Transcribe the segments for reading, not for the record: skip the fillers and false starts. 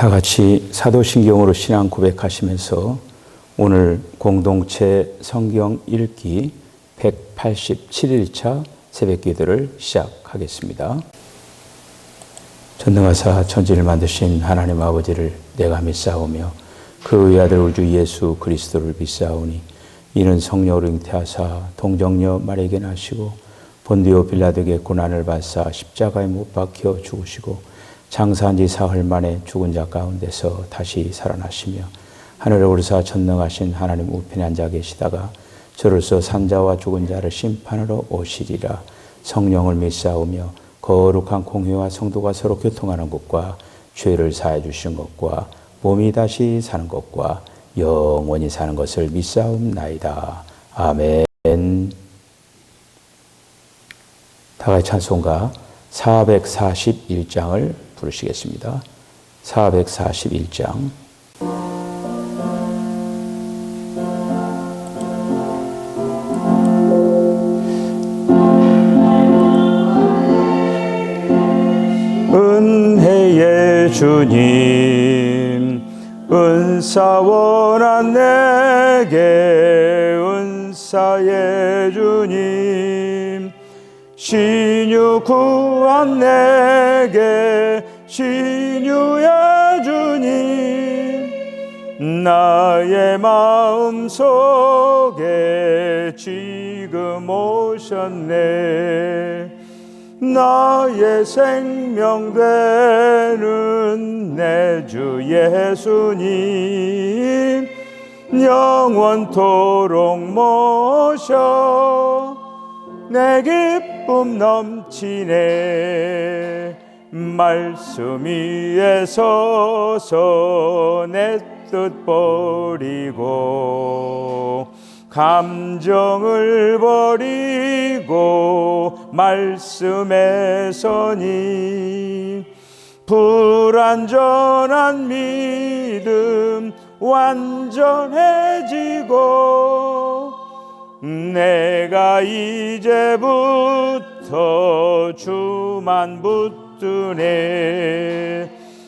다 같이 사도신경으로 신앙 고백하시면서 오늘 공동체 성경 읽기 187일차 새벽기도를 시작하겠습니다. 전능하사 천지를 만드신 하나님 아버지를 내가 믿사오며 그 외아들 우주 예수 그리스도를 믿사오니 이는 성령으로 잉태하사 동정녀 마리아에게 나시고 본디오 빌라도에게 고난을 받사 십자가에 못 박혀 죽으시고 장사한 지 사흘 만에 죽은 자 가운데서 다시 살아나시며 하늘에 오르사 전능하신 하나님 우편에 앉아 계시다가 저로서 산자와 죽은 자를 심판하러 오시리라. 성령을 믿사오며 거룩한 공회와 성도가 서로 교통하는 것과 죄를 사해 주신 것과 몸이 다시 사는 것과 영원히 사는 것을 믿사옵나이다. 아멘. 다같이 찬송가 441장을 부르시겠습니다. 441장. 은혜의 주님, 은사원한 내게 은사의 주님, 신유 구한 내게 신유의 주님, 나의 마음속에 지금 오셨네. 나의 생명 되는 내 주 예수님, 영원토록 모셔 내 기쁨 넘치네. 말씀 위에 서서 내 뜻 버리고 감정을 버리고 말씀에 서니 불완전한 믿음 완전해지고 내가 이제부터 주만 붙드네.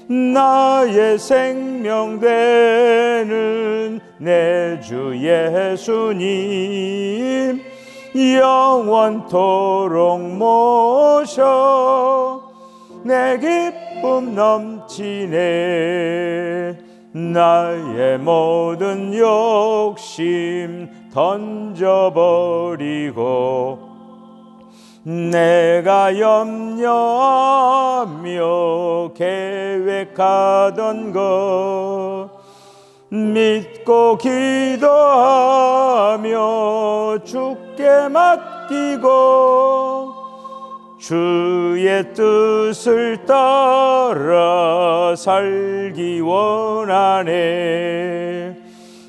나의 생명 되는 내 주 예수님, 영원토록 모셔 내 기쁨 넘치네. 나의 모든 욕심 던져버리고 내가 염려하며 계획하던 것 믿고 기도하며 주께 맡기고 주의 뜻을 따라 살기 원하네.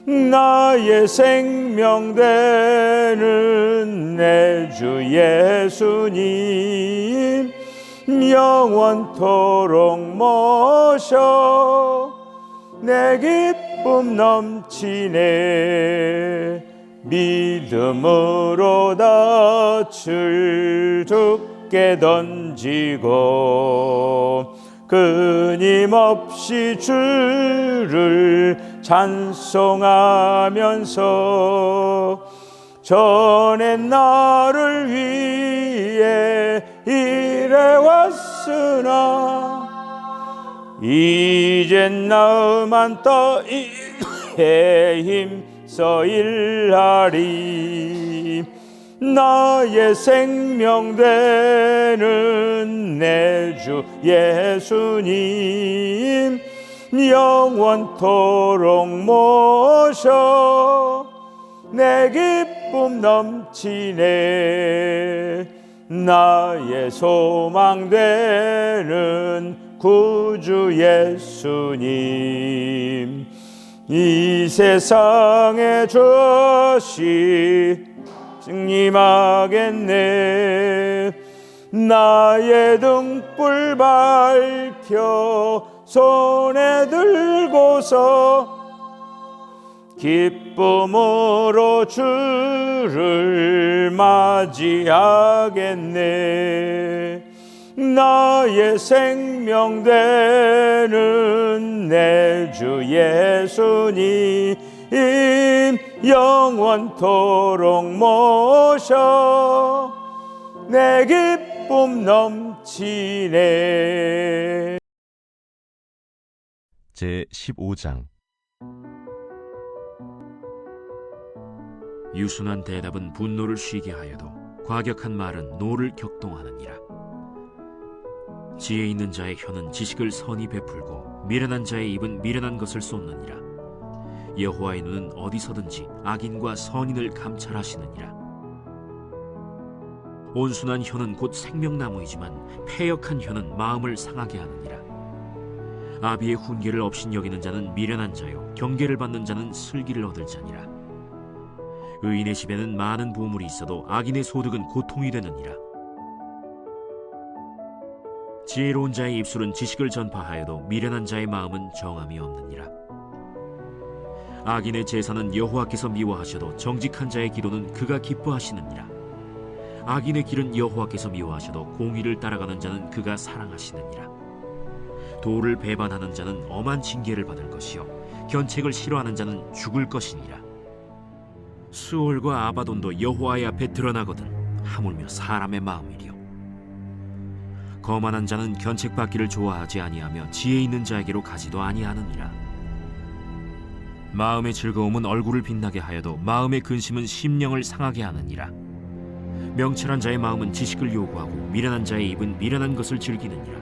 나의 생명 되는 내 주 예수님, 영원토록 모셔 내 기쁨 넘치네. 믿음으로 닻을 주께 던지고 끊임없이 주를 찬송하면서 전엔 나를 위해 일해왔으나 이젠 나만 떠일해 힘써 일하리. 나의 생명 되는 내 주 예수님, 영원토록 모셔 내 기쁨 넘치네. 나의 소망 되는 구주 예수님, 이 세상에 주시 승림하겠네. 나의 등불 밝혀 손에 들고서 기쁨으로 주를 맞이하겠네. 나의 생명 되는 내 주 예수님 영원토록 모셔 내 기쁨 넘치네. 제15장. 유순한 대답은 분노를 쉬게 하여도 과격한 말은 노를 격동하느니라. 지혜 있는 자의 혀는 지식을 선히 베풀고 미련한 자의 입은 미련한 것을 쏟느니라. 여호와의 눈은 어디서든지 악인과 선인을 감찰하시느니라. 온순한 혀는 곧 생명나무이지만 패역한 혀는 마음을 상하게 하느니라. 아비의 훈계를 업신여기는 자는 미련한 자요 경계를 받는 자는 슬기를 얻을 자니라. 의인의 집에는 많은 보물이 있어도 악인의 소득은 고통이 되느니라. 지혜로운 자의 입술은 지식을 전파하여도 미련한 자의 마음은 정함이 없느니라. 악인의 제사는 여호와께서 미워하셔도 정직한 자의 기도는 그가 기뻐하시느니라. 악인의 길은 여호와께서 미워하셔도 공의를 따라가는 자는 그가 사랑하시느니라. 도를 배반하는 자는 엄한 징계를 받을 것이요 견책을 싫어하는 자는 죽을 것이니라. 수올과 아바돈도 여호와의 앞에 드러나거든 하물며 사람의 마음이리요. 거만한 자는 견책받기를 좋아하지 아니하며 지혜 있는 자에게로 가지도 아니하느니라. 마음의 즐거움은 얼굴을 빛나게 하여도 마음의 근심은 심령을 상하게 하느니라. 명철한 자의 마음은 지식을 요구하고 미련한 자의 입은 미련한 것을 즐기느니라.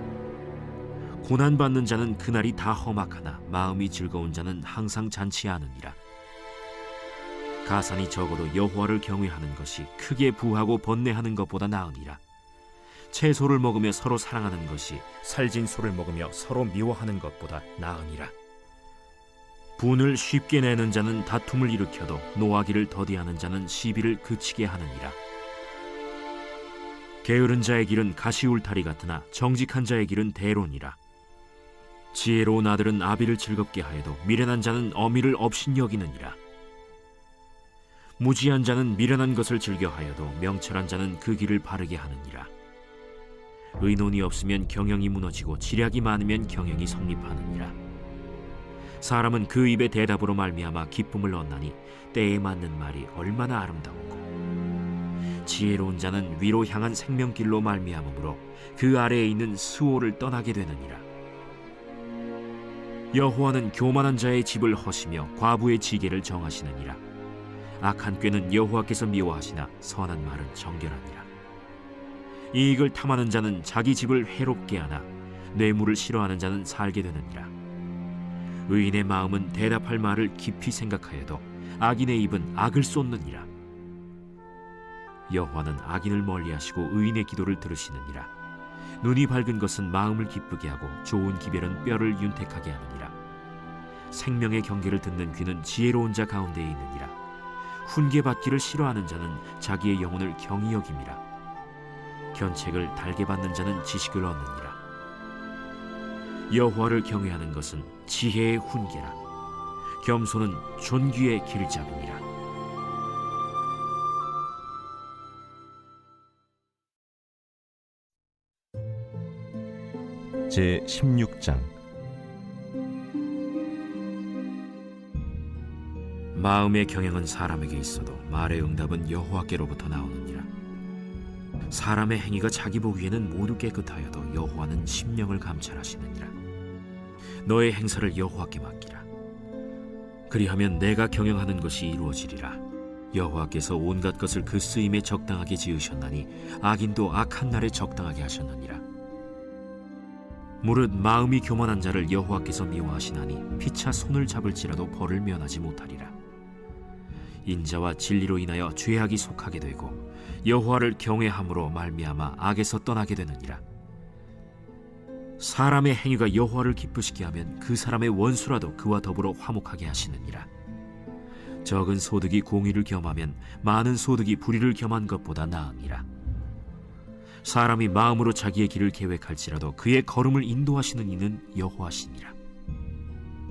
고난받는 자는 그날이 다 험악하나 마음이 즐거운 자는 항상 잔치하느니라. 가산이 적어도 여호와를 경외하는 것이 크게 부하고 번뇌하는 것보다 나으니라. 채소를 먹으며 서로 사랑하는 것이 살진 소를 먹으며 서로 미워하는 것보다 나으니라. 분을 쉽게 내는 자는 다툼을 일으켜도 노하기를 더디하는 자는 시비를 그치게 하느니라. 게으른 자의 길은 가시울타리 같으나 정직한 자의 길은 대론이라. 지혜로운 아들은 아비를 즐겁게 하여도 미련한 자는 어미를 업신여기느니라. 무지한 자는 미련한 것을 즐겨하여도 명철한 자는 그 길을 바르게 하느니라. 의논이 없으면 경영이 무너지고 지략이 많으면 경영이 성립하느니라. 사람은 그 입의 대답으로 말미암아 기쁨을 얻나니 때에 맞는 말이 얼마나 아름다운고. 지혜로운 자는 위로 향한 생명길로 말미암으므로 그 아래에 있는 수호를 떠나게 되느니라. 여호와는 교만한 자의 집을 허시며 과부의 지계를 정하시느니라. 악한 꾀는 여호와께서 미워하시나 선한 말은 정결하니라. 이익을 탐하는 자는 자기 집을 해롭게 하나 뇌물을 싫어하는 자는 살게 되느니라. 의인의 마음은 대답할 말을 깊이 생각하여도 악인의 입은 악을 쏟느니라. 여호와는 악인을 멀리하시고 의인의 기도를 들으시느니라. 눈이 밝은 것은 마음을 기쁘게 하고 좋은 기별은 뼈를 윤택하게 하느니라. 생명의 경계를 듣는 귀는 지혜로운 자 가운데에 있느니라. 훈계받기를 싫어하는 자는 자기의 영혼을 경히 여김이라. 견책을 달게 받는 자는 지식을 얻느니라. 여호와를 경외하는 것은 지혜의 훈계라. 겸손은 존귀의 길잡이니라. 제16장. 마음의 경영은 사람에게 있어도 말의 응답은 여호와께로부터 나오느니라. 사람의 행위가 자기 보기에는 모두 깨끗하여도 여호와는 심령을 감찰하시느니라. 너의 행사를 여호와께 맡기라. 그리하면 내가 경영하는 것이 이루어지리라. 여호와께서 온갖 것을 그 쓰임에 적당하게 지으셨나니 악인도 악한 날에 적당하게 하셨느니라. 무릇 마음이 교만한 자를 여호와께서 미워하시나니 피차 손을 잡을지라도 벌을 면하지 못하리라. 인자와 진리로 인하여 죄악이 속하게 되고 여호와를 경외함으로 말미암아 악에서 떠나게 되느니라. 사람의 행위가 여호와를 기쁘시게 하면 그 사람의 원수라도 그와 더불어 화목하게 하시느니라. 적은 소득이 공의를 겸하면 많은 소득이 불의를 겸한 것보다 나으니라. 사람이 마음으로 자기의 길을 계획할지라도 그의 걸음을 인도하시는 이는 여호와시니라.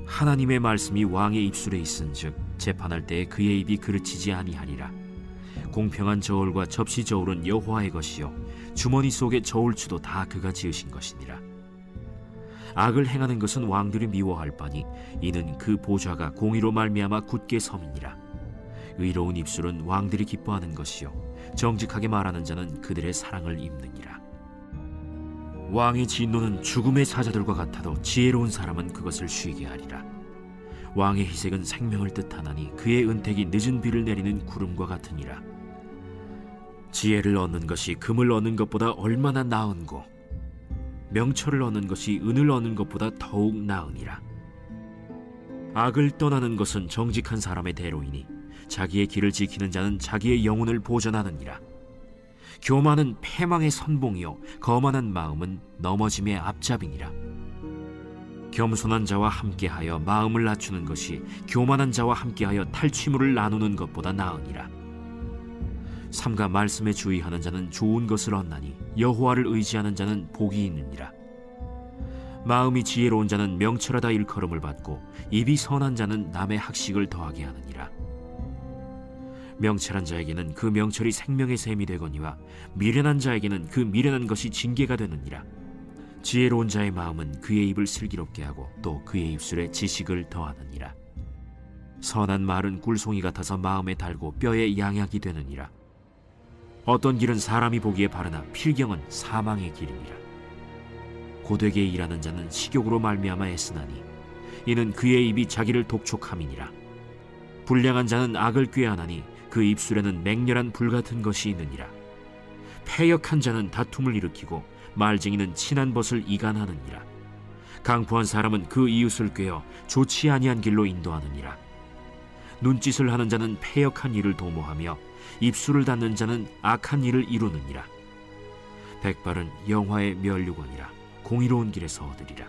하나님의 말씀이 왕의 입술에 있은즉 재판할 때에 그의 입이 그르치지 아니하리라. 공평한 저울과 접시 저울은 여호와의 것이요 주머니 속에 저울추도 다 그가 지으신 것이니라. 악을 행하는 것은 왕들이 미워할 바니 이는 그 보좌가 공의로 말미암아 굳게 섬이니라. 의로운 입술은 왕들이 기뻐하는 것이요 정직하게 말하는 자는 그들의 사랑을 입느니라. 왕의 진노는 죽음의 사자들과 같아도 지혜로운 사람은 그것을 쉬게 하리라. 왕의 희색은 생명을 뜻하나니 그의 은택이 늦은 비를 내리는 구름과 같으니라. 지혜를 얻는 것이 금을 얻는 것보다 얼마나 나은고 명철을 얻는 것이 은을 얻는 것보다 더욱 나으니라. 악을 떠나는 것은 정직한 사람의 대로이니 자기의 길을 지키는 자는 자기의 영혼을 보전하느니라. 교만은 패망의 선봉이요 거만한 마음은 넘어짐의 앞잡이니라. 겸손한 자와 함께하여 마음을 낮추는 것이 교만한 자와 함께하여 탈취물을 나누는 것보다 나으니라. 삼가 말씀에 주의하는 자는 좋은 것을 얻나니 여호와를 의지하는 자는 복이 있느니라. 마음이 지혜로운 자는 명철하다 일컬음을 받고 입이 선한 자는 남의 학식을 더하게 하느니라. 명철한 자에게는 그 명철이 생명의 샘이 되거니와 미련한 자에게는 그 미련한 것이 징계가 되느니라. 지혜로운 자의 마음은 그의 입을 슬기롭게 하고 또 그의 입술에 지식을 더하느니라. 선한 말은 꿀송이 같아서 마음에 달고 뼈에 양약이 되느니라. 어떤 길은 사람이 보기에 바르나 필경은 사망의 길이니라. 고되게 일하는 자는 식욕으로 말미암아 애쓰나니 이는 그의 입이 자기를 독촉함이니라. 불량한 자는 악을 꾀하나니 그 입술에는 맹렬한 불같은 것이 있느니라. 패역한 자는 다툼을 일으키고 말쟁이는 친한 벗을 이간하느니라. 강포한 사람은 그 이웃을 꾀어 좋지 아니한 길로 인도하느니라. 눈짓을 하는 자는 패역한 일을 도모하며 입술을 닫는 자는 악한 일을 이루느니라. 백발은 영화의 면류관이라 공의로운 길에서 얻으리라.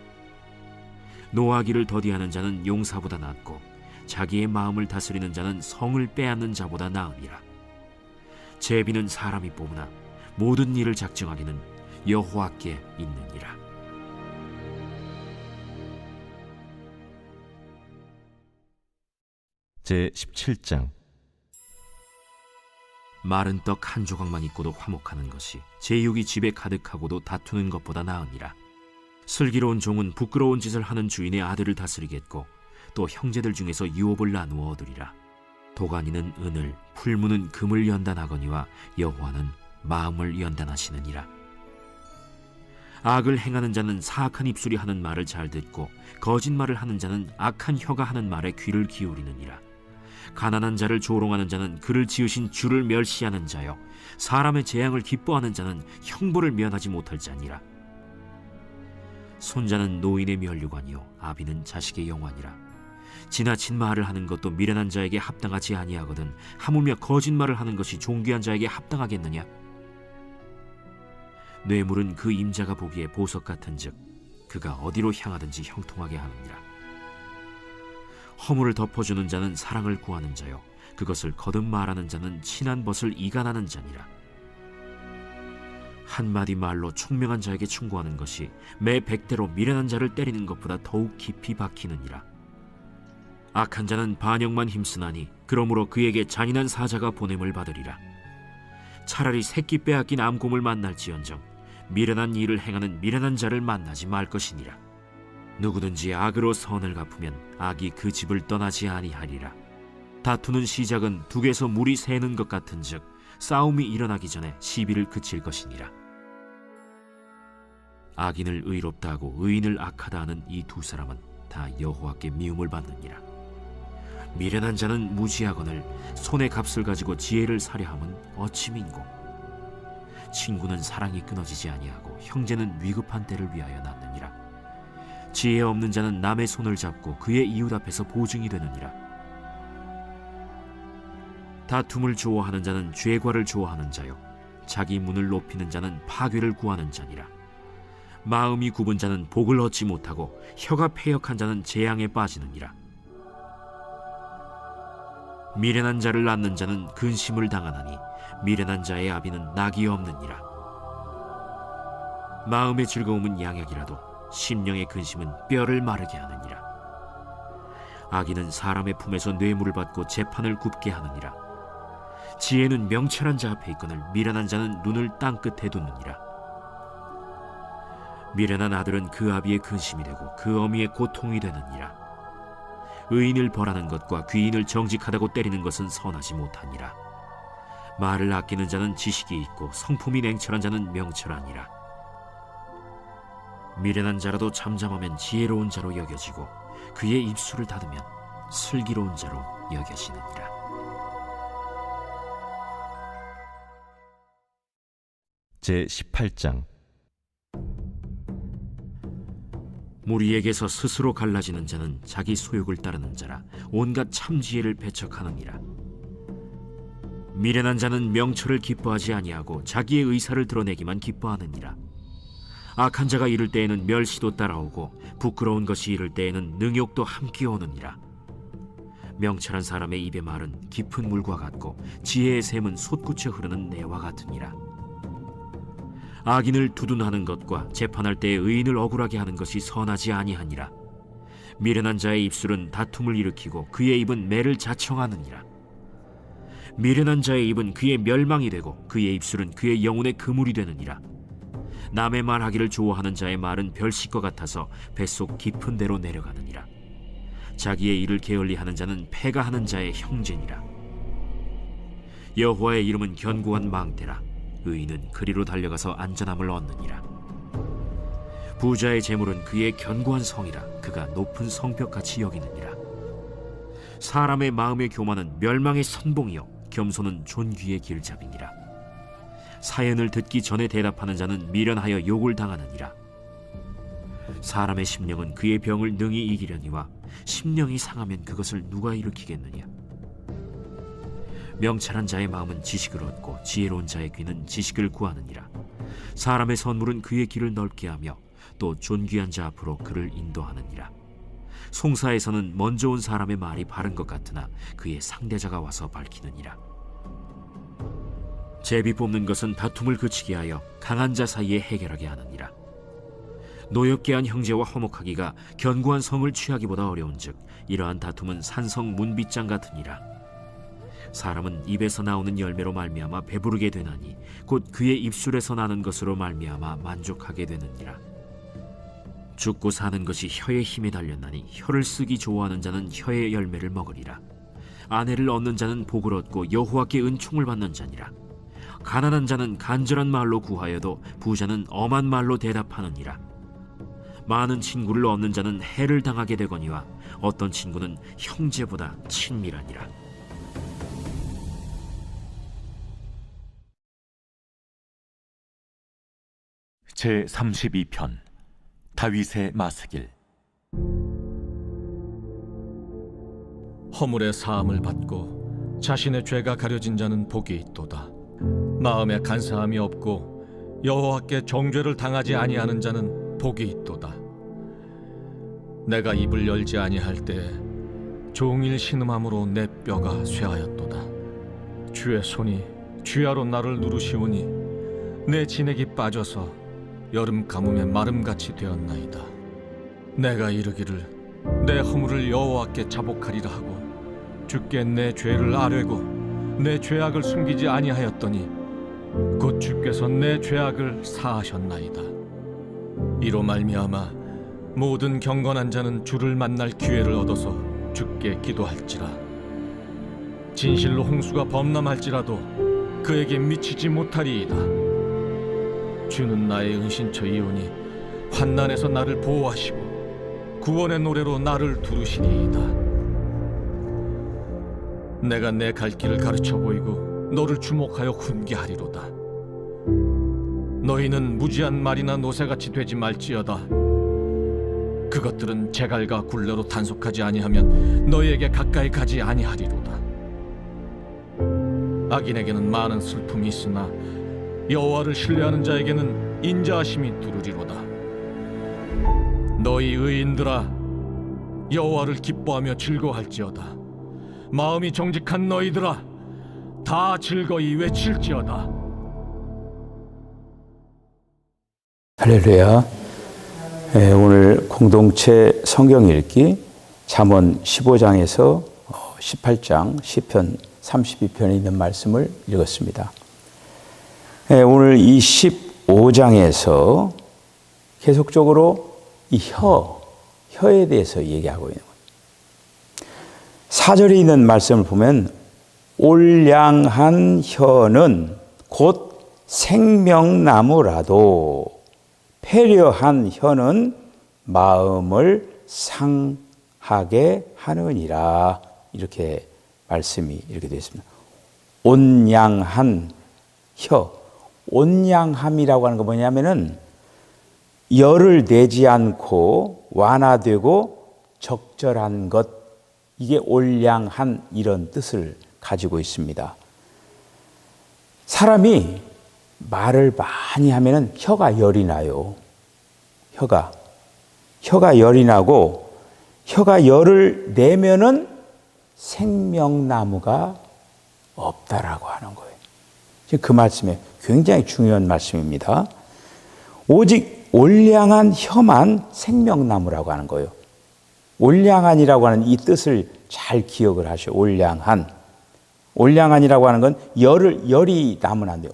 노하기를 더디하는 자는 용사보다 낫고 자기의 마음을 다스리는 자는 성을 빼앗는 자보다 나으니라. 제비는 사람이 뽑으나 모든 일을 작정하기는 여호와께 있느니라. 제17장. 마른 떡 한 조각만 있고도 화목하는 것이 제육이 집에 가득하고도 다투는 것보다 나으니라. 슬기로운 종은 부끄러운 짓을 하는 주인의 아들을 다스리겠고 또 형제들 중에서 유업을 나누어 얻으리라. 도가니는 은을, 풀무는 금을 연단하거니와 여호와는 마음을 연단하시느니라. 악을 행하는 자는 사악한 입술이 하는 말을 잘 듣고 거짓말을 하는 자는 악한 혀가 하는 말에 귀를 기울이느니라. 가난한 자를 조롱하는 자는 그를 지으신 주를 멸시하는 자요 사람의 재앙을 기뻐하는 자는 형벌을 면하지 못할 자니라. 손자는 노인의 면류관이요 아비는 자식의 영환이라. 지나친 말을 하는 것도 미련한 자에게 합당하지 아니하거든 하물며 거짓말을 하는 것이 존귀한 자에게 합당하겠느냐. 뇌물은 그 임자가 보기에 보석 같은즉 그가 어디로 향하든지 형통하게 하느니라. 허물을 덮어주는 자는 사랑을 구하는 자요 그것을 거듭 말하는 자는 친한 벗을 이간하는 자니라. 한마디 말로 총명한 자에게 충고하는 것이 매 100대로 미련한 자를 때리는 것보다 더욱 깊이 박히느니라. 악한 자는 반역만 힘쓰나니 그러므로 그에게 잔인한 사자가 보냄을 받으리라. 차라리 새끼 빼앗긴 암곰을 만날지언정 미련한 일을 행하는 미련한 자를 만나지 말 것이니라. 누구든지 악으로 선을 갚으면 악이 그 집을 떠나지 아니하리라. 다투는 시작은 둑에서 물이 새는 것 같은즉 싸움이 일어나기 전에 시비를 그칠 것이니라. 악인을 의롭다 하고 의인을 악하다 하는 이 두 사람은 다 여호와께 미움을 받느니라. 미련한 자는 무지하거늘 손의 값을 가지고 지혜를 사려 함은 어찌 민고. 친구는 사랑이 끊어지지 아니하고 형제는 위급한 때를 위하여 낳느니라. 지혜 없는 자는 남의 손을 잡고 그의 이웃 앞에서 보증이 되느니라. 다툼을 좋아하는 자는 죄과를 좋아하는 자요 자기 문을 높이는 자는 파괴를 구하는 자니라. 마음이 굽은 자는 복을 얻지 못하고 혀가 패역한 자는 재앙에 빠지느니라. 미련한 자를 낳는 자는 근심을 당하나니 미련한 자의 아비는 낙이 없느니라. 마음의 즐거움은 양약이라도 심령의 근심은 뼈를 마르게 하느니라. 악인은 사람의 품에서 뇌물을 받고 재판을 굽게 하느니라. 지혜는 명철한 자 앞에 있거늘 미련한 자는 눈을 땅 끝에 두느니라. 미련한 아들은 그 아비의 근심이 되고 그 어미의 고통이 되느니라. 의인을 벌하는 것과 귀인을 정직하다고 때리는 것은 선하지 못하니라. 말을 아끼는 자는 지식이 있고 성품이 냉철한 자는 명철하니라. 미련한 자라도 잠잠하면 지혜로운 자로 여겨지고 그의 입술을 닫으면 슬기로운 자로 여겨지느니라. 제18장. 무리에게서 스스로 갈라지는 자는 자기 소욕을 따르는 자라 온갖 참지혜를 배척하느니라. 미련한 자는 명철을 기뻐하지 아니하고 자기의 의사를 드러내기만 기뻐하느니라. 악한 자가 이를 때에는 멸시도 따라오고 부끄러운 것이 이를 때에는 능욕도 함께 오느니라. 명철한 사람의 입의 말은 깊은 물과 같고 지혜의 샘은 솟구쳐 흐르는 내와 같으니라. 악인을 두둔하는 것과 재판할 때에 의인을 억울하게 하는 것이 선하지 아니하니라. 미련한 자의 입술은 다툼을 일으키고 그의 입은 매를 자청하느니라. 미련한 자의 입은 그의 멸망이 되고 그의 입술은 그의 영혼의 그물이 되느니라. 남의 말하기를 좋아하는 자의 말은 별식과 같아서 뱃속 깊은 데로 내려가느니라. 자기의 일을 게을리하는 자는 패가 하는 자의 형제니라. 여호와의 이름은 견고한 망대라. 의인은 그리로 달려가서 안전함을 얻느니라. 부자의 재물은 그의 견고한 성이라. 그가 높은 성벽같이 여기느니라. 사람의 마음의 교만은 멸망의 선봉이요 겸손은 존귀의 길잡이니라. 사연을 듣기 전에 대답하는 자는 미련하여 욕을 당하느니라. 사람의 심령은 그의 병을 능히 이기려니와 심령이 상하면 그것을 누가 일으키겠느냐. 명철한 자의 마음은 지식을 얻고 지혜로운 자의 귀는 지식을 구하느니라. 사람의 선물은 그의 길을 넓게 하며 또 존귀한 자 앞으로 그를 인도하느니라. 송사에서는 먼저 온 사람의 말이 바른 것 같으나 그의 상대자가 와서 밝히느니라. 제비 뽑는 것은 다툼을 그치게 하여 강한 자 사이에 해결하게 하느니라. 노엽게 한 형제와 화목하기가 견고한 성을 취하기보다 어려운즉 이러한 다툼은 산성 문빗장 같으니라. 사람은 입에서 나오는 열매로 말미암아 배부르게 되나니 곧 그의 입술에서 나는 것으로 말미암아 만족하게 되느니라. 죽고 사는 것이 혀의 힘에 달렸나니 혀를 쓰기 좋아하는 자는 혀의 열매를 먹으리라. 아내를 얻는 자는 복을 얻고 여호와께 은총을 받는 자니라. 가난한 자는 간절한 말로 구하여도 부자는 엄한 말로 대답하느니라. 많은 친구를 얻는 자는 해를 당하게 되거니와 어떤 친구는 형제보다 친밀하니라. 제32편. 다윗의 마스길. 허물의 사함을 받고 자신의 죄가 가려진 자는 복이 있도다. 마음에 간사함이 없고 여호와께 정죄를 당하지 아니하는 자는 복이 있도다. 내가 입을 열지 아니할 때에 종일 신음함으로 내 뼈가 쇠하였도다. 주의 손이 쥐하로 나를 누르시오니 내 진액이 빠져서 여름 가뭄에 마름같이 되었나이다. 내가 이르기를 내 허물을 여호와께 자복하리라 하고 주께 내 죄를 아뢰고 내 죄악을 숨기지 아니하였더니 곧 주께서 내 죄악을 사하셨나이다. 이로 말미암아 모든 경건한 자는 주를 만날 기회를 얻어서 주께 기도할지라. 진실로 홍수가 범람할지라도 그에게 미치지 못하리이다. 주는 나의 은신처이오니 환난에서 나를 보호하시고 구원의 노래로 나를 두르시리이다. 내가 내 갈 길을 가르쳐 보이고 너를 주목하여 훈계하리로다. 너희는 무지한 말이나 노새같이 되지 말지어다. 그것들은 제갈과 굴레로 단속하지 아니하면 너희에게 가까이 가지 아니하리로다. 악인에게는 많은 슬픔이 있으나 여호와를 신뢰하는 자에게는 인자하심이 두루리로다. 너희 의인들아, 여호와를 기뻐하며 즐거워할지어다. 마음이 정직한 너희들아, 다 즐거이 외칠지어다. 할렐루야. 오늘 공동체 성경 읽기 잠언 15장에서 18장, 시편 32편에 있는 말씀을 읽었습니다. 오늘 이 15장에서 계속적으로 이 혀에 대해서 얘기하고 있는 거예요. 4절에 있는 말씀을 보면 올량한 혀는 곧 생명나무라도 패려한 혀는 마음을 상하게 하느니라. 이렇게 말씀이 이렇게 되어 있습니다. 온양한 혀. 온양함이라고 하는 거 뭐냐면은 열을 내지 않고 완화되고 적절한 것, 이게 올량한 이런 뜻을 가지고 있습니다. 사람이 말을 많이 하면은 혀가 열이 나요. 혀가 열이 나고, 혀가 열을 내면은 생명나무가 없다라고 하는 거예요. 지금 그 말씀이 굉장히 중요한 말씀입니다. 오직 올량한 혀만 생명나무라고 하는 거예요. 올량한이라고 하는 이 뜻을 잘 기억을 하셔요. 올량한이라고 하는 건 열이 나면 안 돼요.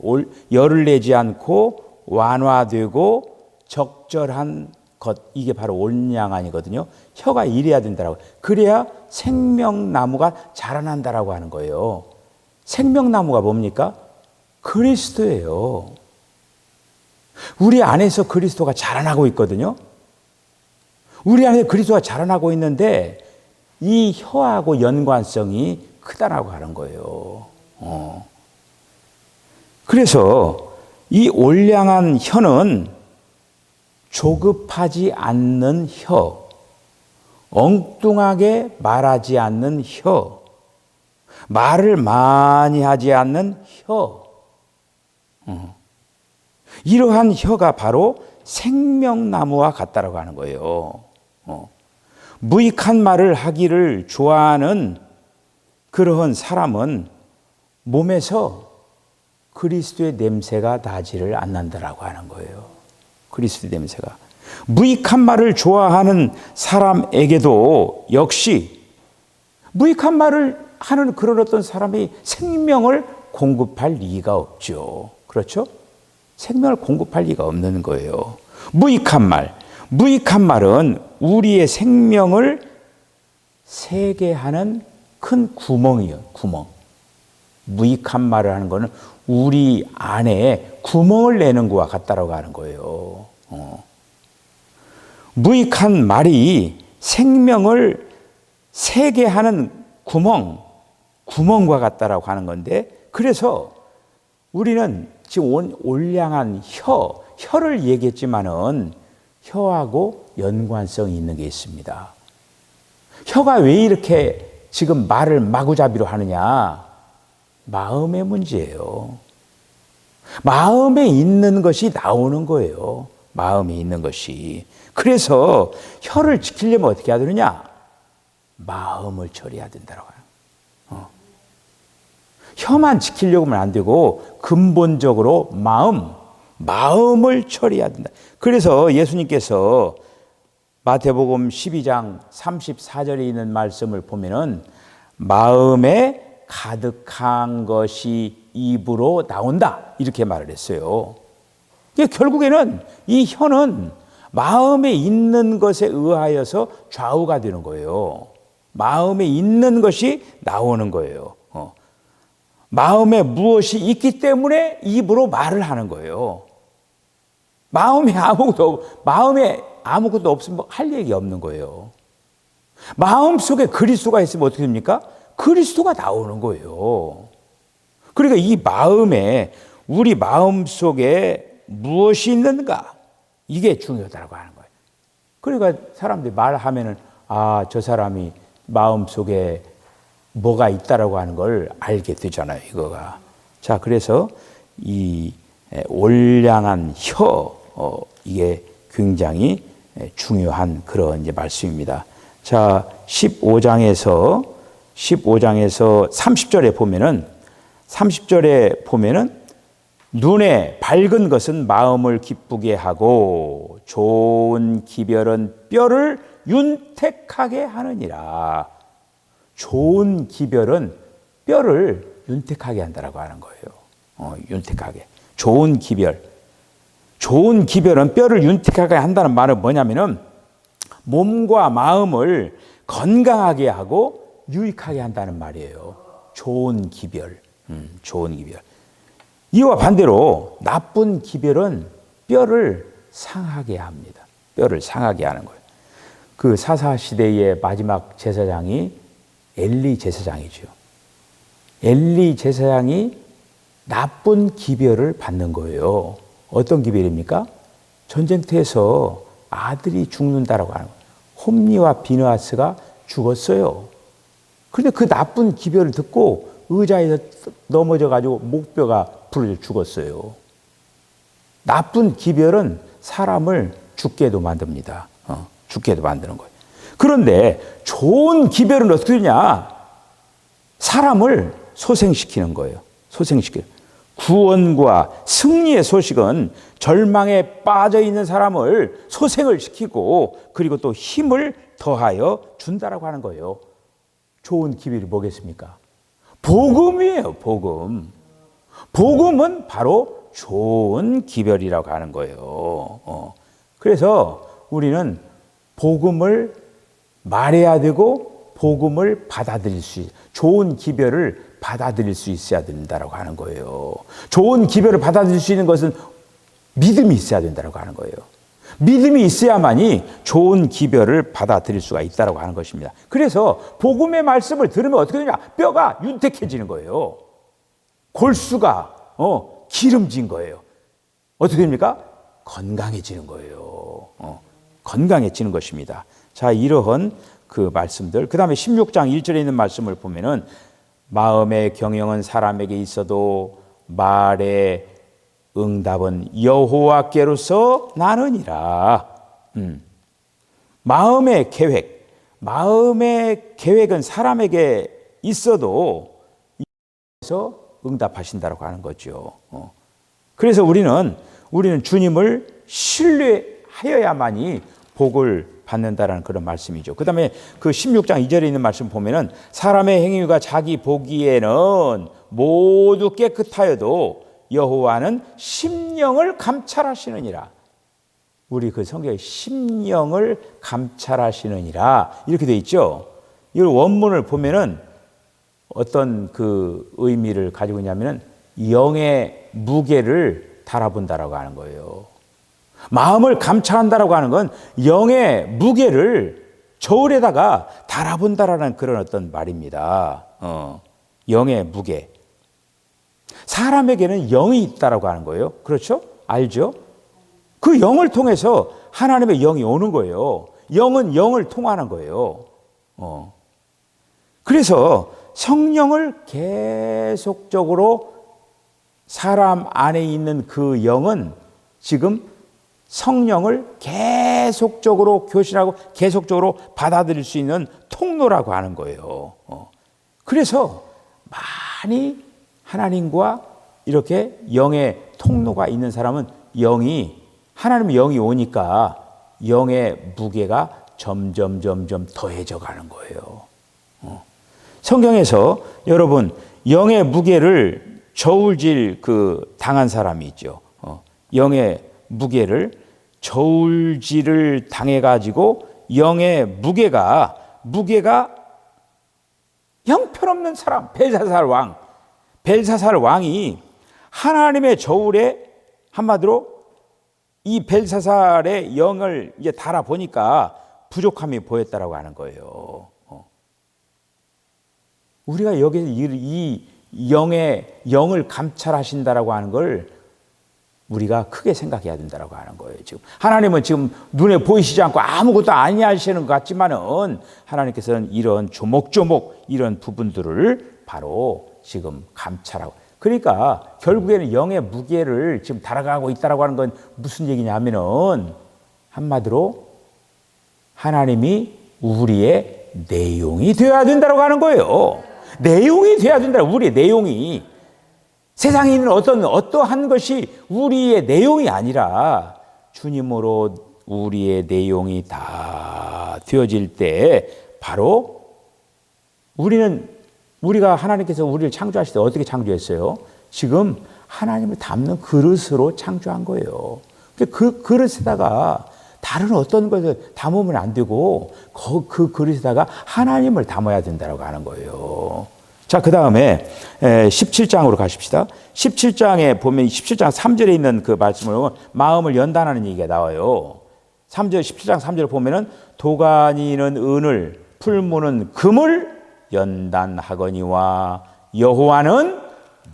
열을 내지 않고 완화되고 적절한 것, 이게 바로 올량한이거든요. 혀가 이래야 된다라고. 그래야 생명나무가 자라난다라고 하는 거예요. 생명나무가 뭡니까? 그리스도예요. 우리 안에서 그리스도가 자라나고 있거든요. 우리 안에 그리스도가 자라나고 있는데 이 혀하고 연관성이 크다라고 하는 거예요. 그래서 이 올량한 혀는 조급하지 않는 혀, 엉뚱하게 말하지 않는 혀, 말을 많이 하지 않는 혀, 이러한 혀가 바로 생명나무와 같다라고 하는 거예요. 무익한 말을 하기를 좋아하는 그러한 사람은 몸에서 그리스도의 냄새가 나지를 않는다라고 하는 거예요. 그리스도의 냄새가. 무익한 말을 좋아하는 사람에게도 역시 무익한 말을 하는 그런 어떤 사람이 생명을 공급할 리가 없죠. 그렇죠? 생명을 공급할 리가 없는 거예요. 무익한 말은 우리의 생명을 새게 하는 큰 구멍이에요. 구멍. 무익한 말을 하는 거는 우리 안에 구멍을 내는 것과 같다라고 하는 거예요. 무익한 말이 생명을 새게 하는 구멍과 같다라고 하는 건데, 그래서 우리는 지금 올량한 혀를 얘기했지만은 혀하고 연관성이 있는 게 있습니다. 혀가 왜 이렇게 지금 말을 마구잡이로 하느냐? 마음의 문제예요. 마음에 있는 것이 나오는 거예요. 마음에 있는 것이. 그래서 혀를 지키려면 어떻게 해야 되느냐? 마음을 처리해야 된다고 해요. 혀만 지키려고 하면 안 되고 근본적으로 마음을 처리해야 된다. 그래서 예수님께서 마태복음 12장 34절에 있는 말씀을 보면은 마음에 가득한 것이 입으로 나온다, 이렇게 말을 했어요. 결국에는 이 혀는 마음에 있는 것에 의하여서 좌우가 되는 거예요. 마음에 있는 것이 나오는 거예요. 마음에 무엇이 있기 때문에 입으로 말을 하는 거예요. 마음에 아무것도 없으면 할 얘기 없는 거예요. 마음 속에 그리스도가 있으면 어떻게 됩니까? 그리스도가 나오는 거예요. 그러니까 이 우리 마음 속에 무엇이 있는가? 이게 중요하다고 하는 거예요. 그러니까 사람들이 말하면은, 저 사람이 마음 속에 뭐가 있다라고 하는 걸 알게 되잖아요, 이거가. 자, 그래서 이 올량한 이게 굉장히 중요한 그런 이제 말씀입니다. 자, 15장에서 30절에 보면은 눈에 밝은 것은 마음을 기쁘게 하고 좋은 기별은 뼈를 윤택하게 하느니라. 좋은 기별은 뼈를 윤택하게 한다라고 하는 거예요. 윤택하게. 좋은 기별. 좋은 기별은 뼈를 윤택하게 한다는 말은 뭐냐면은 몸과 마음을 건강하게 하고 유익하게 한다는 말이에요. 좋은 기별. 좋은 기별. 이와 반대로 나쁜 기별은 뼈를 상하게 합니다. 뼈를 상하게 하는 거예요. 그 사사 시대의 마지막 제사장이 엘리 제사장이죠. 엘리 제사장이 나쁜 기별을 받는 거예요. 어떤 기별입니까? 전쟁터에서 아들이 죽는다라고 하는 거예요. 홈리와 비느하스가 죽었어요. 그런데 그 나쁜 기별을 듣고 의자에서 넘어져가지고 목뼈가 부러져 죽었어요. 나쁜 기별은 사람을 죽게도 만듭니다. 죽게도 만드는 거예요. 그런데 좋은 기별은 어떻게 되냐? 사람을 소생시키는 거예요. 소생시키는. 구원과 승리의 소식은 절망에 빠져 있는 사람을 소생을 시키고 그리고 또 힘을 더하여 준다라고 하는 거예요. 좋은 기별이 뭐겠습니까? 복음이에요, 복음. 복음은 바로 좋은 기별이라고 하는 거예요. 그래서 우리는 복음을 말해야 되고 복음을 받아들일 수 있어요. 좋은 기별을 받아들일 수 있어야 된다고 하는 거예요. 좋은 기별을 받아들일 수 있는 것은 믿음이 있어야 된다고 하는 거예요. 믿음이 있어야만이 좋은 기별을 받아들일 수가 있다고 하는 것입니다. 그래서 복음의 말씀을 들으면 어떻게 되냐? 뼈가 윤택해지는 거예요. 골수가 기름진 거예요. 어떻게 됩니까? 건강해지는 거예요. 건강해지는 것입니다. 자, 이러한 그 말씀들. 그 다음에 16장 1절에 있는 말씀을 보면은 마음의 경영은 사람에게 있어도 말의 응답은 여호와께로서 나느니라. 마음의 계획은 사람에게 있어도 여호와께서 응답하신다고 하는 거죠. 그래서 우리는 주님을 신뢰하여야만이 복을 받는다라는 그런 말씀이죠. 그 다음에 그 16장 2절에 있는 말씀 보면은 사람의 행위가 자기 보기에는 모두 깨끗하여도 여호와는 심령을 감찰하시느니라. 우리 그 성경에 심령을 감찰하시느니라 이렇게 돼 있죠. 이 원문을 보면은 어떤 그 의미를 가지고 있냐면은 영의 무게를 달아본다라고 하는 거예요. 마음을 감찰한다라고 하는 건 영의 무게를 저울에다가 달아본다라는 그런 어떤 말입니다. 영의 무게. 사람에게는 영이 있다라고 하는 거예요. 그렇죠? 알죠? 그 영을 통해서 하나님의 영이 오는 거예요. 영은 영을 통하는 거예요. 그래서 성령을 계속적으로 사람 안에 있는 그 영은 지금 성령을 계속적으로 교실하고 계속적으로 받아들일 수 있는 통로라고 하는 거예요. 그래서 많이 하나님과 이렇게 영의 통로가 있는 사람은 하나님의 영이 오니까 영의 무게가 점점 더해져 가는 거예요. 성경에서 여러분 영의 무게를 저울질 당한 사람이 있죠. 영의 무게를 저울질을 당해가지고 영의 무게가 형편없는 사람, 벨사살 왕이 하나님의 저울에 한마디로 이 벨사살의 영을 이제 달아보니까 부족함이 보였다라고 하는 거예요. 우리가 여기서 이 영을 감찰하신다라고 하는 걸 우리가 크게 생각해야 된다라고 하는 거예요. 지금 하나님은 지금 눈에 보이시지 않고 아무것도 아니하시는 것 같지만은 하나님께서는 이런 조목조목 이런 부분들을 바로 지금 감찰하고, 그러니까 결국에는 영의 무게를 지금 달아가고 있다라고 하는 건 무슨 얘기냐면은 한마디로 하나님이 우리의 내용이 되어야 된다라고 하는 거예요. 내용이 되어야 된다. 우리의 내용이. 세상에 있는 어떠한 것이 우리의 내용이 아니라 주님으로 우리의 내용이 다 되어질 때 바로 우리는 우리가 하나님께서 우리를 창조하실 때 어떻게 창조했어요? 지금 하나님을 담는 그릇으로 창조한 거예요. 그 그릇에다가 다른 어떤 것을 담으면 안 되고 그 그릇에다가 하나님을 담아야 된다고 하는 거예요. 자, 그 다음에 17장으로 가십시다. 17장에 보면 17장 3절에 있는 그 말씀으로 마음을 연단하는 얘기가 나와요. 3절 17장 3절을 보면은 도가니는 은을 풀무는 금을 연단하거니와 여호와는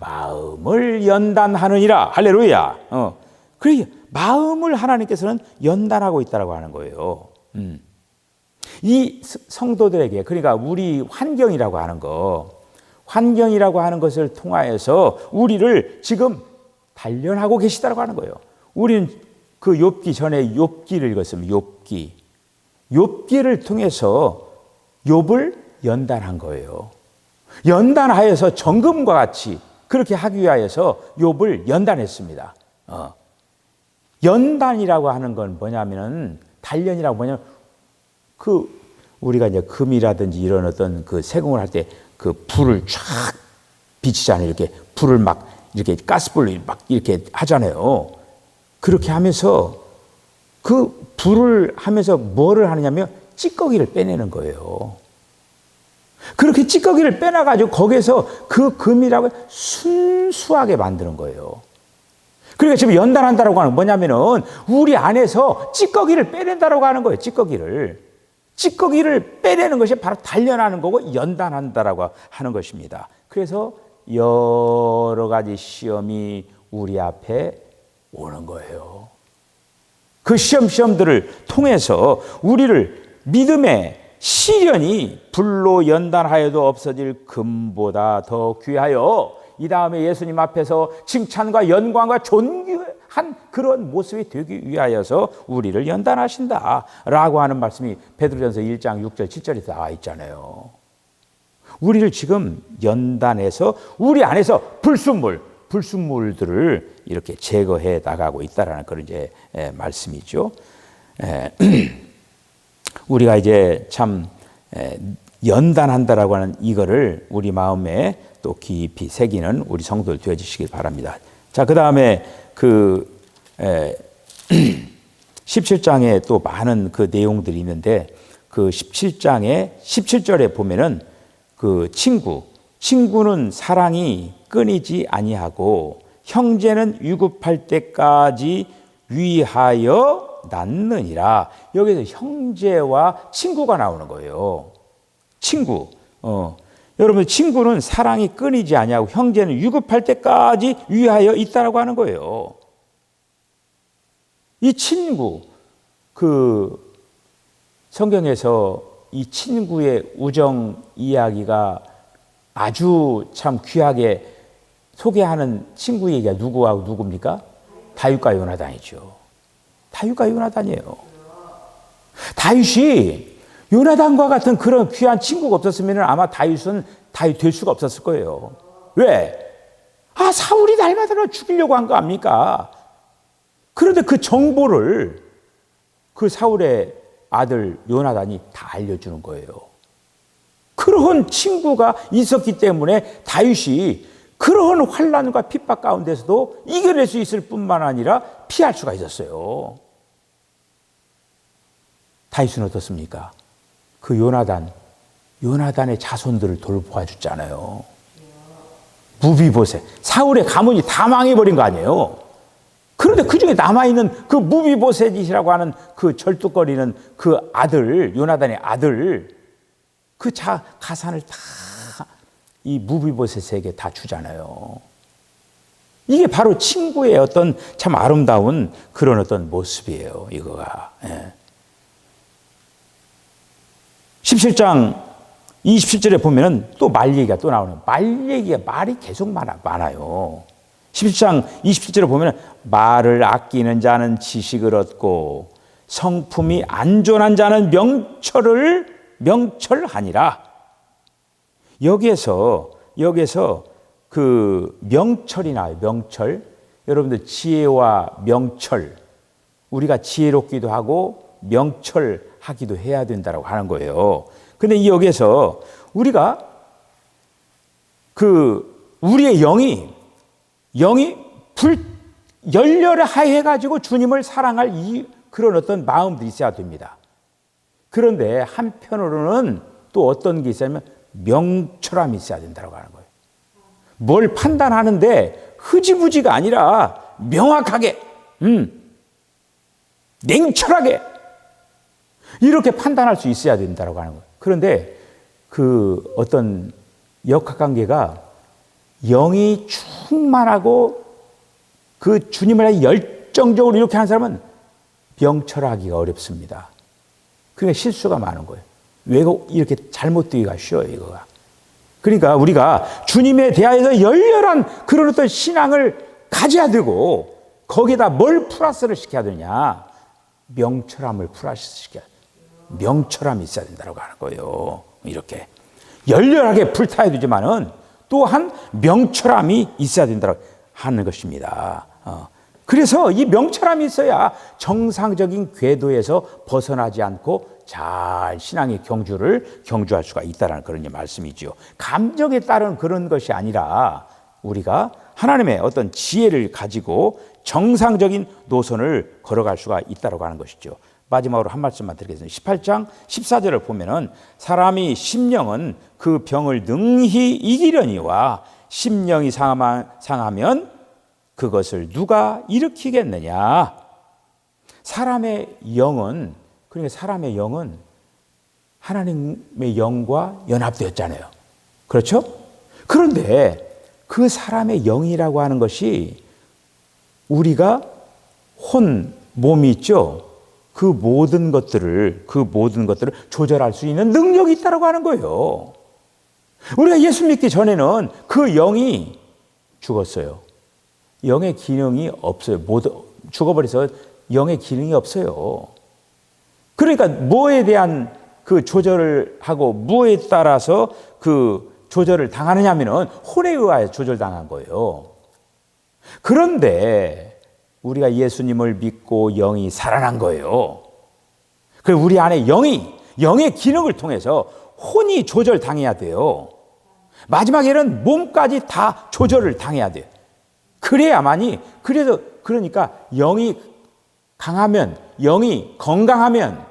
마음을 연단하느니라. 할렐루야. 그래, 마음을 하나님께서는 연단하고 있다고 하는 거예요. 이 성도들에게, 그러니까 우리 환경이라고 하는 것을 통하여서 우리를 지금 단련하고 계시다고 하는 거예요. 우리는 그 욥기 전에 욥기를 읽었으면 욥기를 통해서 욥을 연단한 거예요. 연단하여서 정금과 같이 그렇게 하기 위하여서 욥을 연단했습니다. 연단이라고 하는 건 뭐냐면은, 단련이라고 뭐냐면, 우리가 이제 금이라든지 이런 어떤 그 세공을 할 때 그 불을 쫙 비치잖아요. 이렇게 불을 막 이렇게 가스불로 막 이렇게 하잖아요. 그렇게 하면서 그 불을 하면서 뭐를 하느냐면 찌꺼기를 빼내는 거예요. 그렇게 찌꺼기를 빼놔가지고 거기에서 그 금이라고 순수하게 만드는 거예요. 그러니까 지금 연단한다라고 하는 건 뭐냐면은 우리 안에서 찌꺼기를 빼낸다라고 하는 거예요. 찌꺼기를 빼내는 것이 바로 단련하는 거고 연단한다라고 하는 것입니다. 그래서 여러 가지 시험이 우리 앞에 오는 거예요. 그 시험들을 통해서 우리를 믿음의 시련이 불로 연단하여도 없어질 금보다 더 귀하여 이 다음에 예수님 앞에서 칭찬과 영광과 존귀한 그런 모습이 되기 위하여서 우리를 연단하신다라고 하는 말씀이 베드로전서 1장 6절 7절에 나와 있잖아요. 우리를 지금 연단해서 우리 안에서 불순물들을 이렇게 제거해 나가고 있다라는 그런 이제 말씀이죠. 우리가 이제 참 연단한다라고 하는 이거를 우리 마음에 또 깊이 새기는 우리 성도들 되어주시길 바랍니다. 자, 그 다음에 17장에 또 많은 그 내용들이 있는데 그 17장에 17절에 보면은 그 친구는 사랑이 끊이지 아니하고 형제는 위급할 때까지 위하여 낳느니라. 여기서 형제와 친구가 나오는 거예요. 여러분, 친구는 사랑이 끊이지 아니하고 형제는 위급할 때까지 위하여 있다라고 하는 거예요. 이 친구, 그 성경에서 이 친구의 우정 이야기가 아주 참 귀하게 소개하는 친구 얘기가 누구하고 누굽니까? 다윗과 요나단이죠. 다윗과 요나단이에요. 다윗이 요나단과 같은 그런 귀한 친구가 없었으면 아마 다윗은 다윗 될 수가 없었을 거예요. 왜? 사울이 날마다 죽이려고 한 거 아닙니까? 그런데 그 정보를 그 사울의 아들 요나단이 다 알려주는 거예요. 그런 친구가 있었기 때문에 다윗이 그런 환난과 핍박 가운데서도 이겨낼 수 있을 뿐만 아니라 피할 수가 있었어요. 다윗은 어떻습니까? 그 요나단의 자손들을 돌보아줬잖아요. 무비보셋, 사울의 가문이 다 망해버린 거 아니에요. 그런데 그 중에 남아있는 그 무비보셋이라고 하는 그 절뚝거리는 그 아들, 요나단의 아들, 그 가산을 다 이 무비보셋에게 다 주잖아요. 이게 바로 친구의 어떤 참 아름다운 그런 어떤 모습이에요, 이거가. 17장 27절에 보면은 또 말 얘기가 또 나오는, 말이 계속 많아요. 17장 27절에 보면은 말을 아끼는 자는 지식을 얻고 성품이 안전한 자는 명철하니라. 여기에서 그 명철이 나와요. 명철. 여러분들 지혜와 명철. 우리가 지혜롭기도 하고 명철하기도 해야 된다고 하는 거예요. 근데 여기에서 우리가 우리의 영이 열렬하게 해가지고 주님을 사랑할 그런 어떤 마음들이 있어야 됩니다. 그런데 한편으로는 또 어떤 게 있냐면 명철함이 있어야 된다고 하는 거예요. 뭘 판단하는데 흐지부지가 아니라 명확하게, 냉철하게 이렇게 판단할 수 있어야 된다고 하는 거예요. 그런데 어떤 역학관계가 영이 충만하고 주님을 열정적으로 이렇게 하는 사람은 명철하기가 어렵습니다. 그러니까 실수가 많은 거예요. 왜 이렇게 잘못되기가 쉬워요, 이거가. 그러니까 우리가 주님에 대하여서 열렬한 그런 어떤 신앙을 가져야 되고, 거기에다 뭘 플러스를 시켜야 되냐? 명철함을 플러스 시켜야 돼요. 명철함이 있어야 된다고 하는 거예요. 이렇게 열렬하게 불타야 되지만은 또한 명철함이 있어야 된다고 하는 것입니다. 그래서 이 명철함이 있어야 정상적인 궤도에서 벗어나지 않고 잘 신앙의 경주할 수가 있다는 그런 말씀이죠. 감정에 따른 그런 것이 아니라 우리가 하나님의 어떤 지혜를 가지고 정상적인 노선을 걸어갈 수가 있다고 하는 것이죠. 마지막으로 한 말씀만 드리겠습니다. 18장 14절을 보면은 사람이 심령은 그 병을 능히 이기려니와 심령이 상하면 그것을 누가 일으키겠느냐. 사람의 영은 하나님의 영과 연합되었잖아요. 그렇죠? 그런데 그 사람의 영이라고 하는 것이 우리가 몸이 있죠. 그 모든 것들을 조절할 수 있는 능력이 있다고 하는 거예요. 우리가 예수 믿기 전에는 그 영이 죽었어요. 영의 기능이 없어요. 죽어버려서 영의 기능이 없어요. 그러니까 뭐에 대한 조절을 하고 뭐에 따라서 조절을 당하느냐 하면은 혼에 의하여 조절당한 거예요. 그런데 우리가 예수님을 믿고 영이 살아난 거예요. 그리고 우리 안에 영의 기능을 통해서 혼이 조절당해야 돼요. 마지막에는 몸까지 다 조절을 당해야 돼요. 그러니까 영이 강하면, 영이 건강하면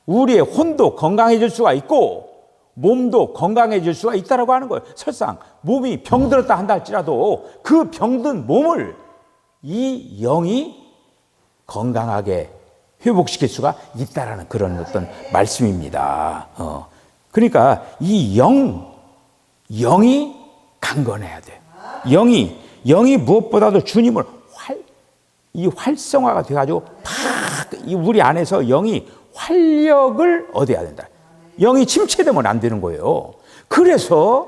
우리의 혼도 건강해질 수가 있고 몸도 건강해질 수가 있다고 하는 거예요. 설상 몸이 병들었다 한다 할지라도 그 병든 몸을 이 영이 건강하게 회복시킬 수가 있다라는 그런 어떤 말씀입니다. 그러니까 이 영이 강건해야 돼. 영이 무엇보다도 주님을 활성화가 돼가지고 우리 안에서 영이 활력을 얻어야 된다. 영이 침체되면 안 되는 거예요. 그래서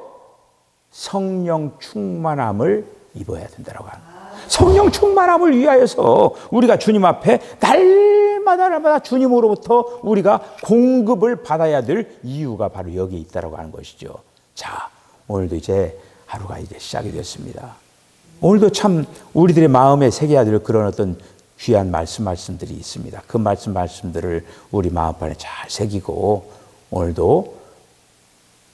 성령 충만함을 입어야 된다고 합니다. 성령 충만함을 위하여서 우리가 주님 앞에 날마다 주님으로부터 우리가 공급을 받아야 될 이유가 바로 여기에 있다고 하는 것이죠. 자, 오늘도 이제 하루가 이제 시작이 됐습니다. 오늘도 참 우리들의 마음에 새겨야 될 그런 어떤 귀한 말씀들이 있습니다. 그 말씀들을 우리 마음판에 잘 새기고 오늘도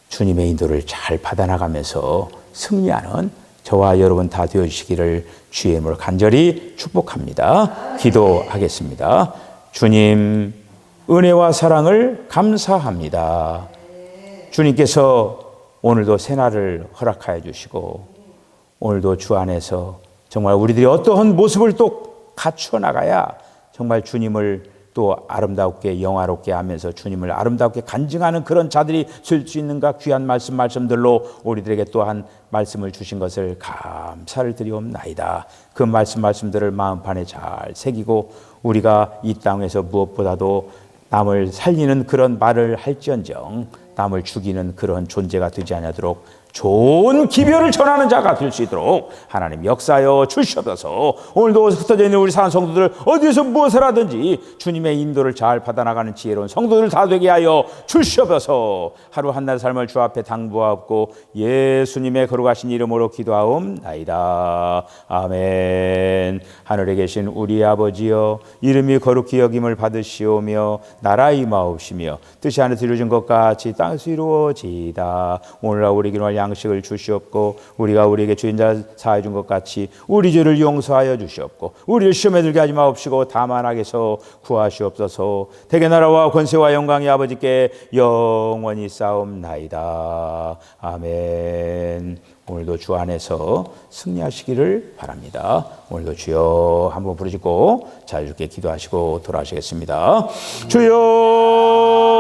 주님의 인도를 잘 받아나가면서 승리하는 저와 여러분 다 되어주시기를 주의 이름으로 간절히 축복합니다. 기도하겠습니다. 주님, 은혜와 사랑을 감사합니다. 주님께서 오늘도 새날을 허락하여 주시고 오늘도 주 안에서 정말 우리들이 어떠한 모습을 또 갖추어 나가야 정말 주님을 또 아름답게 영화롭게 하면서 주님을 아름답게 간증하는 그런 자들이 될 수 있는가. 귀한 말씀들로 우리들에게 또한 말씀을 주신 것을 감사를 드리옵나이다. 그 말씀들을 마음판에 잘 새기고 우리가 이 땅에서 무엇보다도 남을 살리는 그런 말을 할지언정 남을 죽이는 그런 존재가 되지 않도록 좋은 기별을 전하는 자가 될 수 있도록 하나님 역사하여 주시옵소서. 오늘도 흩어져 있는 우리 사는 성도들 어디서 무엇을 하든지 주님의 인도를 잘 받아나가는 지혜로운 성도들 다 되게 하여 주시옵소서. 하루 한날 삶을 주 앞에 당부하옵고 예수님의 거룩하신 이름으로 기도하옵나이다. 아멘. 하늘에 계신 우리 아버지여, 이름이 거룩히 여김을 받으시오며 나라 임하옵시며 뜻이 하늘에 이루어진 것 같이 땅에서 이루어지이다. 오늘날 우리 기도할 양식을 주시옵고 우리가 우리에게 주인 자 사해 준 것 같이 우리 죄를 용서하여 주시옵고 우리를 시험에 들게 하지 마옵시고 다만 악에서 구하시옵소서. 대개 나라와 권세와 영광이 아버지께 영원히 싸움나이다. 아멘. 오늘도 주 안에서 승리하시기를 바랍니다. 오늘도 주여 한번 부르시고 자유롭게 기도하시고 돌아가시겠습니다. 주여